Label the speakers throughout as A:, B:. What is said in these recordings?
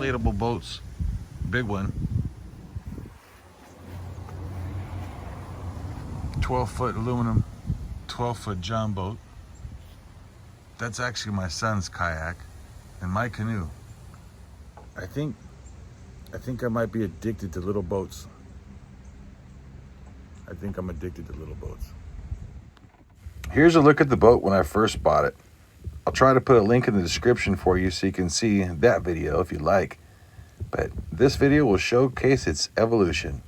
A: inflatable boats. Big one. 12-foot aluminum, 12-foot Jon Boat. That's actually my son's kayak and my canoe. I think I might be addicted to little boats. I think I'm addicted to little boats. Here's a look at the boat when I first bought it. I'll try to put a link in the description for you so you can see that video if you like. But this video will showcase its evolution.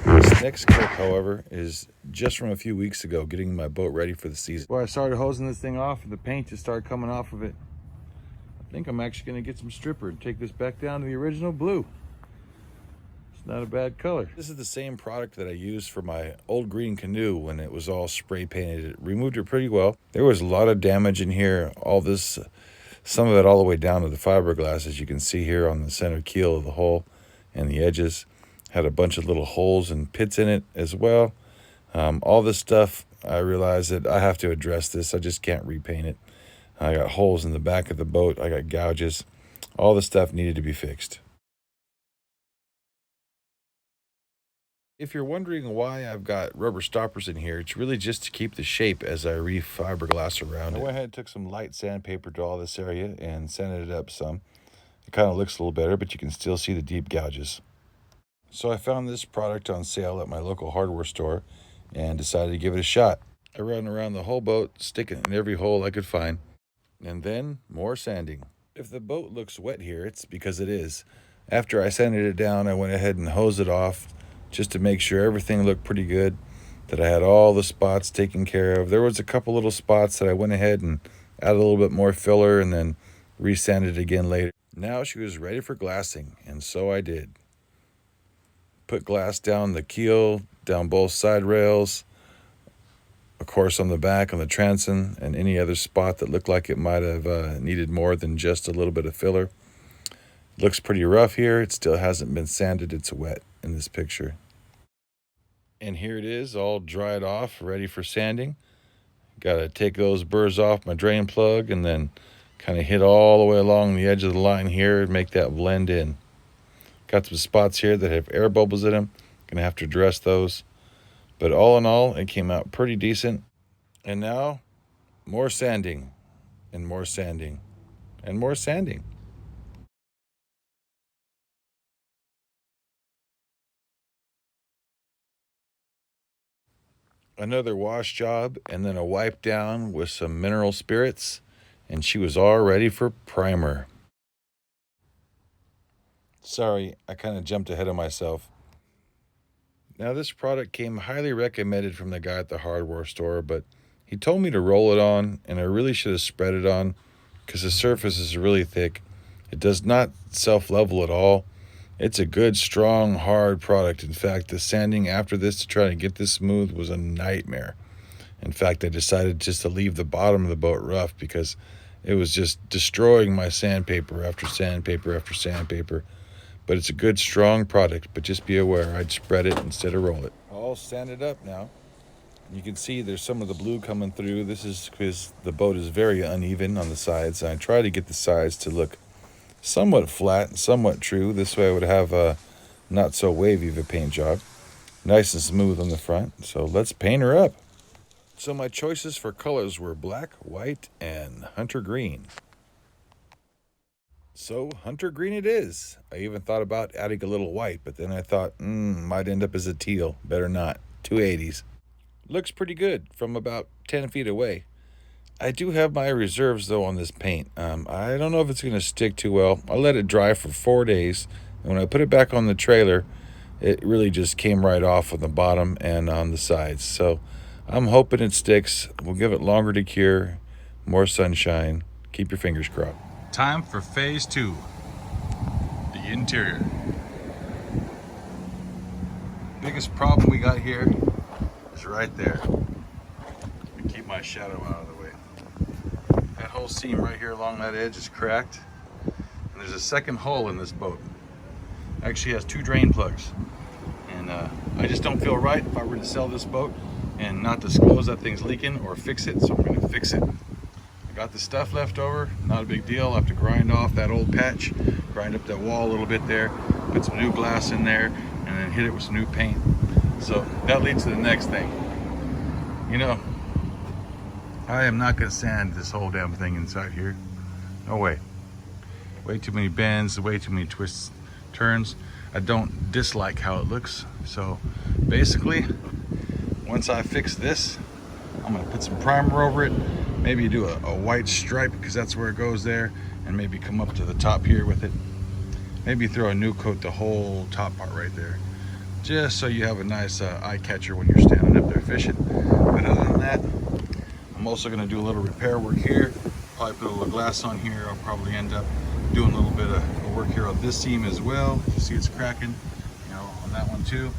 A: This next clip, however, is just from a few weeks ago, getting my boat ready for the season. Well, I started hosing this thing off and the paint just started coming off of it. I think I'm actually going to get some stripper and take this back down to the original blue. It's not a bad color. This is the same product that I used for my old green canoe when it was all spray painted. It removed it pretty well. There was a lot of damage in here. All this, some of it all the way down to the fiberglass, as you can see here on the center keel of the hull and the edges. Had a bunch of little holes and pits in it as well. All this stuff, I realized that I have to address this. I just can't repaint it. I got holes in the back of the boat. I got gouges. All the stuff needed to be fixed. If you're wondering why I've got rubber stoppers in here, it's really just to keep the shape as I re-fiberglass around it. I went ahead and took some light sandpaper to all this area and sanded it up some. It kind of looks a little better, but you can still see the deep gouges. So I found this product on sale at my local hardware store and decided to give it a shot. I ran around the whole boat, sticking it in every hole I could find, and then more sanding. If the boat looks wet here, it's because it is. After I sanded it down, I went ahead and hosed it off just to make sure everything looked pretty good, that I had all the spots taken care of. There was a couple little spots that I went ahead and added a little bit more filler and then re-sanded it again later. Now she was ready for glassing, and so I did. Put glass down the keel, down both side rails, of course on the back, on the transom, and any other spot that looked like it might have needed more than just a little bit of filler. Looks pretty rough here. It still hasn't been sanded. It's wet in this picture. And here it is, all dried off, ready for sanding. Got to take those burrs off my drain plug and then kind of hit all the way along the edge of the line here and make that blend in. Got some spots here that have air bubbles in them. Gonna have to address those. But all in all, it came out pretty decent. And now, more sanding, and more sanding, and more sanding. Another wash job, and then a wipe down with some mineral spirits, and she was all ready for primer. Sorry, I kind of jumped ahead of myself. Now this product came highly recommended from the guy at the hardware store, but he told me to roll it on, and I really should have spread it on because the surface is really thick. It does not self-level at all. It's a good, strong, hard product. In fact, the sanding after this to try to get this smooth was a nightmare. In fact, I decided just to leave the bottom of the boat rough because it was just destroying my sandpaper after sandpaper after sandpaper. But it's a good, strong product, but just be aware I'd spread it instead of roll it. All sanded up now. You can see there's some of the blue coming through. This is because the boat is very uneven on the sides. I try to get the sides to look somewhat flat and somewhat true. This way I would have a not so wavy of a paint job. Nice and smooth on the front. So let's paint her up. So my choices for colors were black, white, and hunter green. So hunter green it is. I even thought about adding a little white, but then I thought, might end up as a teal. Better not. 280s. Looks pretty good from about 10 feet away. I do have my reserves, though, on this paint. I don't know if it's going to stick too well. I let it dry for 4 days. And when I put it back on the trailer, it really just came right off on the bottom and on the sides. So I'm hoping it sticks. We'll give it longer to cure, more sunshine. Keep your fingers crossed. Time for phase 2, the interior. Biggest problem we got here is right there. Keep my shadow out of the way. That whole seam right here along that edge is cracked. And there's a second hole in this boat. Actually has 2 drain plugs. And I just don't feel right if I were to sell this boat and not disclose that thing's leaking or fix it, so I'm gonna fix it. Got the stuff left over, not a big deal. I'll have to grind off that old patch, grind up that wall a little bit there, put some new glass in there, and then hit it with some new paint. So that leads to the next thing. You know, I am not gonna sand this whole damn thing inside here. No way. Way too many bends, way too many twists, turns. I don't dislike how it looks. So basically, once I fix this, I'm gonna put some primer over it, maybe do a white stripe because that's where it goes there, and maybe come up to the top here with it. Maybe throw a new coat the whole top part right there, just so you have a nice eye catcher when you're standing up there fishing. But other than that, I'm also gonna do a little repair work here, probably put a little glass on here. I'll probably end up doing a little bit of work here on this seam as well. You see it's cracking, you know, on that one too.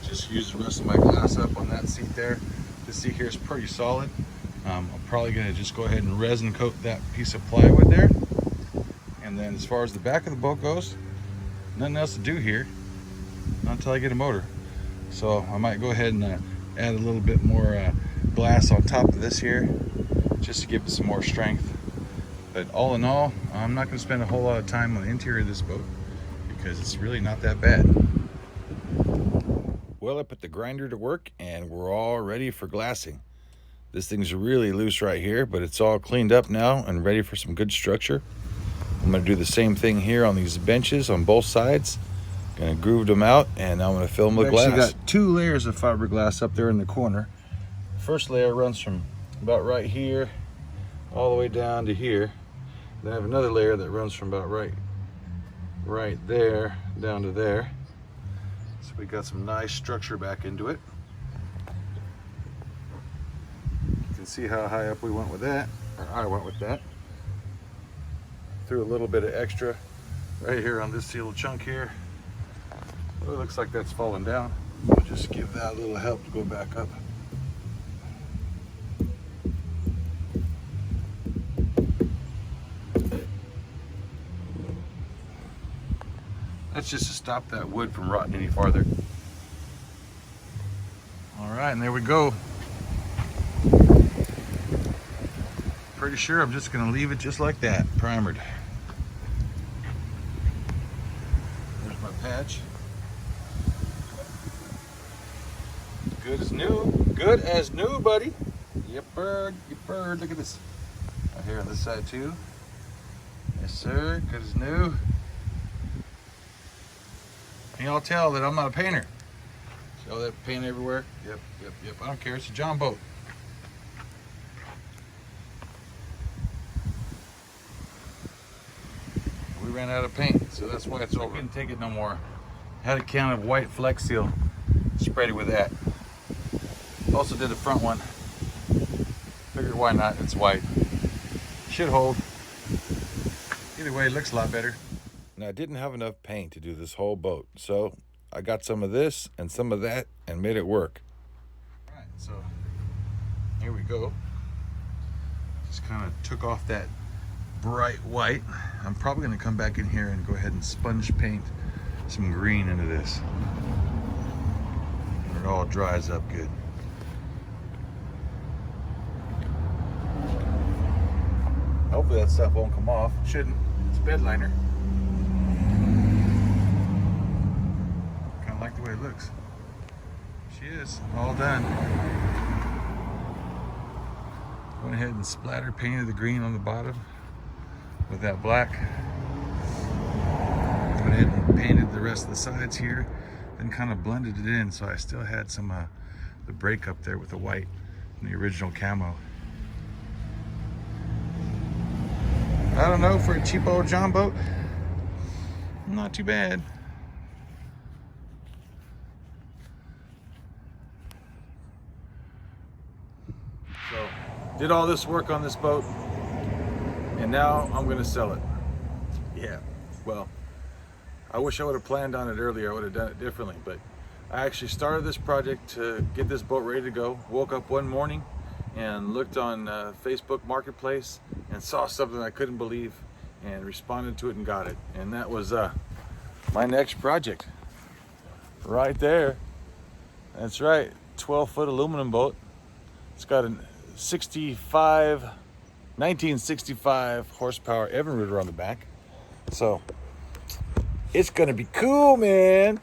A: Just use the rest of my glass up on that seat there. This seat here is pretty solid. I'm probably gonna just go ahead and resin coat that piece of plywood there. And then as far as the back of the boat goes, nothing else to do here, not until I get a motor. So I might go ahead and add a little bit more glass on top of this here, just to give it some more strength. But all in all, I'm not gonna spend a whole lot of time on the interior of this boat because it's really not that bad. Well, I put the grinder to work and we're all ready for glassing. This thing's really loose right here, but it's all cleaned up now and ready for some good structure. I'm gonna do the same thing here on these benches on both sides. Gonna groove them out and I'm gonna fill them with glass. I've actually got 2 layers of fiberglass up there in the corner. The first layer runs from about right here all the way down to here. Then I have another layer that runs from about right there down to there. So we got some nice structure back into it. You can see how high up we went with that, or I went with that. Threw a little bit of extra right here on this little chunk here. Well, it looks like that's falling down. We'll just give that a little help to go back up. That's just to stop that wood from rotting any farther. All right, and there we go. Pretty sure I'm just gonna leave it just like that, primered. There's my patch. Good as new. Good as new, buddy. Yep, bird. Yep, bird. Look at this. Right here on this side too. Yes, sir. Good as new. Can y'all tell that I'm not a painter? See all that paint everywhere? Yep. I don't care. It's a Jon Boat. We ran out of paint, so that's why it's over. I couldn't take it no more. Had a can of white Flex Seal. Sprayed it with that. Also did the front one. Figured why not? It's white. Should hold. Either way, it looks a lot better. Now I didn't have enough paint to do this whole boat, so I got some of this and some of that and made it work. All right, so here we go. Just kind of took off that bright white. I'm probably going to come back in here and go ahead and sponge paint some green into this. And it all dries up good. Hopefully that stuff won't come off. It shouldn't. It's bed liner. Kind of like the way it looks. She is all done. Went ahead and splatter painted the green on the bottom with that black. Went ahead and painted the rest of the sides here, then kind of blended it in, so I still had some the break up there with the white and the original camo. I don't know, for a cheap old Jon Boat, not too bad. So, did all this work on this boat, and now I'm gonna sell it. Yeah, well, I wish I would have planned on it earlier. I would have done it differently, but I actually started this project to get this boat ready to go. Woke up one morning and looked on Facebook Marketplace and saw something I couldn't believe and responded to it and got it. And that was my next project right there. That's right, 12-foot aluminum boat. It's got a 65 1965 horsepower Evinruder on the back. So it's gonna be cool, man.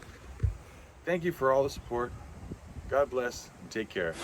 A: Thank you for all the support. God bless and take care.